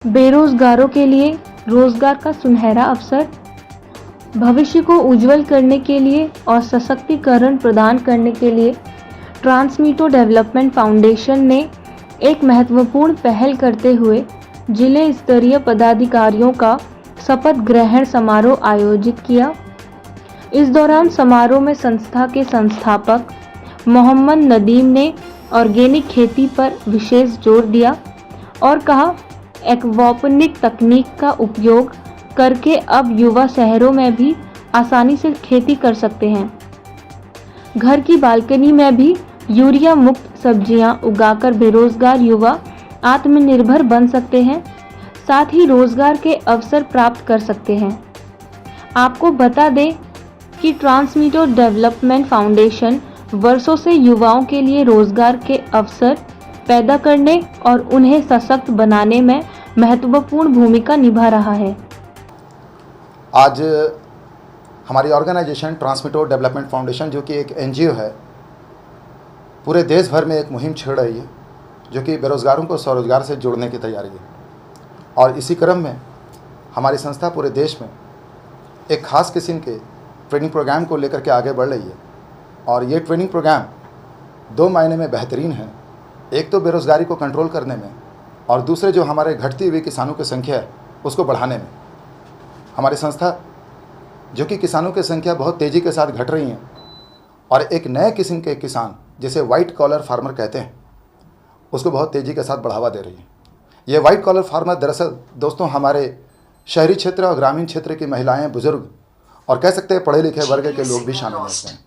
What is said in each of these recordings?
बेरोजगारों के लिए रोजगार का सुनहरा अवसर। भविष्य को उज्जवल करने के लिए और सशक्तिकरण प्रदान करने के लिए ट्रांसमीटो डेवलपमेंट फाउंडेशन ने एक महत्वपूर्ण पहल करते हुए जिले स्तरीय पदाधिकारियों का शपथ ग्रहण समारोह आयोजित किया। इस दौरान समारोह में संस्था के संस्थापक मोहम्मद नदीम ने ऑर्गेनिक खेती पर विशेष जोर दिया और कहा, एक्वापोनिक तकनीक का उपयोग करके अब युवा शहरों में भी आसानी से खेती कर सकते हैं। घर की बालकनी में भी यूरिया मुक्त सब्जियां उगाकर बेरोजगार युवा आत्मनिर्भर बन सकते हैं, साथ ही रोजगार के अवसर प्राप्त कर सकते हैं। आपको बता दें कि ट्रांसमीटो डेवलपमेंट फाउंडेशन वर्षों से युवाओं के लिए रोजगार के अवसर पैदा करने और उन्हें सशक्त बनाने में महत्वपूर्ण भूमिका निभा रहा है। आज हमारी ऑर्गेनाइजेशन ट्रांसमीटो डेवलपमेंट फाउंडेशन, जो कि एक एनजीओ है, पूरे देश भर में एक मुहिम छेड़ रही है जो कि बेरोजगारों को स्वरोजगार से जोड़ने की तैयारी है। और इसी क्रम में हमारी संस्था पूरे देश में एक ख़ास किस्म के ट्रेनिंग प्रोग्राम को लेकर के आगे बढ़ रही है। और ये ट्रेनिंग प्रोग्राम 2 मायने में बेहतरीन है। एक तो बेरोज़गारी को कंट्रोल करने में, और दूसरे जो हमारे घटती हुई किसानों की संख्या है उसको बढ़ाने में। हमारी संस्था, जो कि किसानों की संख्या बहुत तेज़ी के साथ घट रही हैं और एक नए किस्म के किसान, जिसे वाइट कॉलर फार्मर कहते हैं, उसको बहुत तेज़ी के साथ बढ़ावा दे रही है। ये वाइट कॉलर फार्मर दरअसल दोस्तों हमारे शहरी क्षेत्र और ग्रामीण क्षेत्र की महिलाएं, बुजुर्ग और कह सकते हैं पढ़े लिखे वर्ग के लोग भी शामिल होते हैं।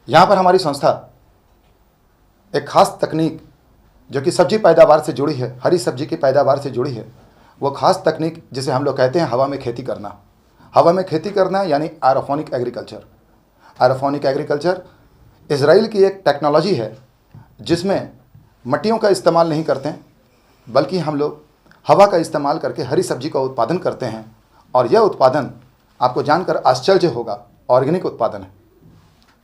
यहाँ पर हमारी संस्था एक ख़ास तकनीक जो कि सब्जी पैदावार से जुड़ी है, हरी सब्जी की पैदावार से जुड़ी है, वो ख़ास तकनीक जिसे हम लोग कहते हैं हवा में खेती करना। हवा में खेती करना यानी aerophonic agriculture. Aerophonic agriculture Israel की एक टेक्नोलॉजी है जिसमें मट्टियों का इस्तेमाल नहीं करते हैं, बल्कि हम लोग हवा का इस्तेमाल करके हरी सब्जी का उत्पादन करते हैं। और यह उत्पादन आपको जानकर आश्चर्य होगा, ऑर्गेनिक उत्पादन है।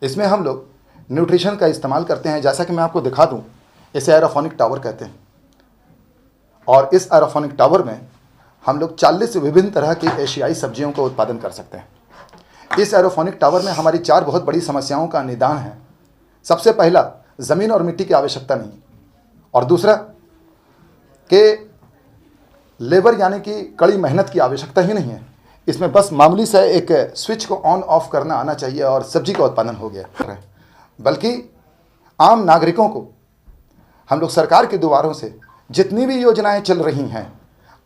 इसमें हम लोग न्यूट्रिशन का इस्तेमाल करते हैं। जैसा कि मैं आपको दिखा दूं, इसे एरोफोनिक टावर कहते हैं। और इस एरोफोनिक टावर में हम लोग 40 विभिन्न तरह की एशियाई सब्जियों का उत्पादन कर सकते हैं। इस एरोफोनिक टावर में हमारी 4 बहुत बड़ी समस्याओं का निदान है। सबसे पहला, ज़मीन और मिट्टी की आवश्यकता नहीं, और दूसरा कि लेबर यानी कि कड़ी मेहनत की आवश्यकता ही नहीं है। इसमें बस मामूली सा एक स्विच को ऑन ऑफ करना आना चाहिए और सब्जी का उत्पादन हो गया। बल्कि आम नागरिकों को हम लोग सरकार के द्वारों से जितनी भी योजनाएं चल रही हैं,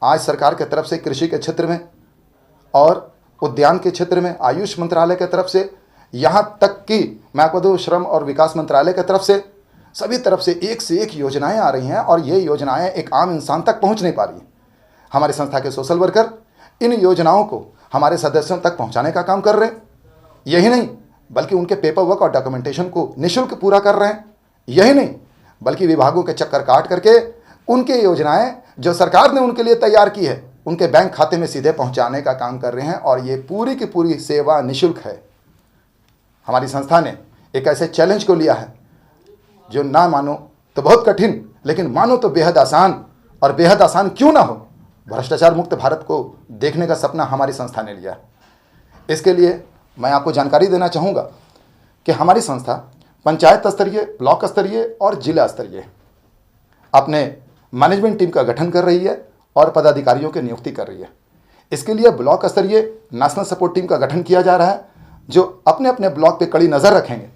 आज सरकार के तरफ से कृषि के क्षेत्र में और उद्यान के क्षेत्र में, आयुष मंत्रालय के तरफ से, यहाँ तक कि मैं आपको दूँ श्रम और विकास मंत्रालय के तरफ से, सभी तरफ से एक योजनाएं आ रही हैं। और ये योजनाएं एक आम इंसान तक पहुँच नहीं पा रही हैं। हमारी संस्था के सोशल वर्कर इन योजनाओं को हमारे सदस्यों तक पहुँचाने का काम कर रहे हैं। यही नहीं, बल्कि उनके पेपर वर्क और डॉक्यूमेंटेशन को निःशुल्क पूरा कर रहे हैं। यही नहीं, बल्कि विभागों के चक्कर काट करके उनके योजनाएं जो सरकार ने उनके लिए तैयार की है, उनके बैंक खाते में सीधे पहुंचाने का काम कर रहे हैं। और ये पूरी की पूरी सेवा निःशुल्क है। हमारी संस्था ने एक ऐसे चैलेंज को लिया है जो ना मानो तो बहुत कठिन, लेकिन मानो तो बेहद आसान। और बेहद आसान क्यों ना हो, भ्रष्टाचार मुक्त भारत को देखने का सपना हमारी संस्था ने लिया। इसके लिए मैं आपको जानकारी देना चाहूँगा कि हमारी संस्था पंचायत स्तरीय, ब्लॉक स्तरीय और जिला स्तरीय अपने मैनेजमेंट टीम का गठन कर रही है और पदाधिकारियों की नियुक्ति कर रही है। इसके लिए ब्लॉक स्तरीय नेशनल सपोर्ट टीम का गठन किया जा रहा है, जो अपने अपने ब्लॉक पे कड़ी नज़र रखेंगे।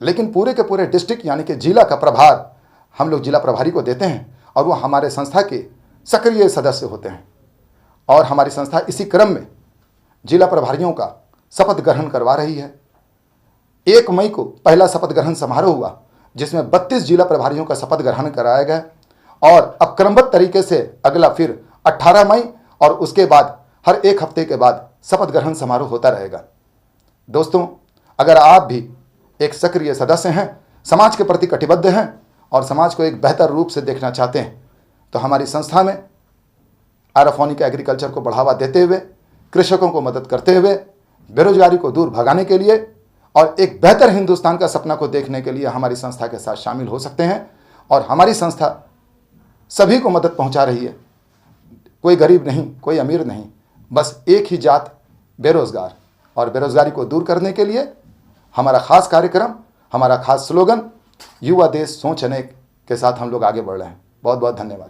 लेकिन पूरे के पूरे डिस्ट्रिक्ट यानी कि जिला का प्रभार हम लोग जिला प्रभारी को देते हैं और वो हमारे संस्था के सक्रिय सदस्य होते हैं। और हमारी संस्था इसी क्रम में जिला प्रभारियों का शपथ ग्रहण करवा रही है। 1 मई को पहला शपथ ग्रहण समारोह हुआ, जिसमें 32 जिला प्रभारियों का शपथ ग्रहण कराया गया। और अब क्रमबद्ध तरीके से अगला फिर 18 मई और उसके बाद हर 1 हफ्ते के बाद शपथ ग्रहण समारोह होता रहेगा। दोस्तों, अगर आप भी एक सक्रिय सदस्य हैं, समाज के प्रति कटिबद्ध हैं और समाज को एक बेहतर रूप से देखना चाहते हैं, तो हमारी संस्था में एरोफोनिक एग्रीकल्चर को बढ़ावा देते हुए, कृषकों को मदद करते हुए, बेरोजगारी को दूर भगाने के लिए और एक बेहतर हिंदुस्तान का सपना को देखने के लिए हमारी संस्था के साथ शामिल हो सकते हैं। और हमारी संस्था सभी को मदद पहुंचा रही है। कोई गरीब नहीं, कोई अमीर नहीं, बस एक ही जात बेरोज़गार। और बेरोज़गारी को दूर करने के लिए हमारा खास कार्यक्रम, हमारा खास स्लोगन युवा देश सोच अनेक के साथ हम लोग आगे बढ़ रहे हैं। बहुत बहुत धन्यवाद।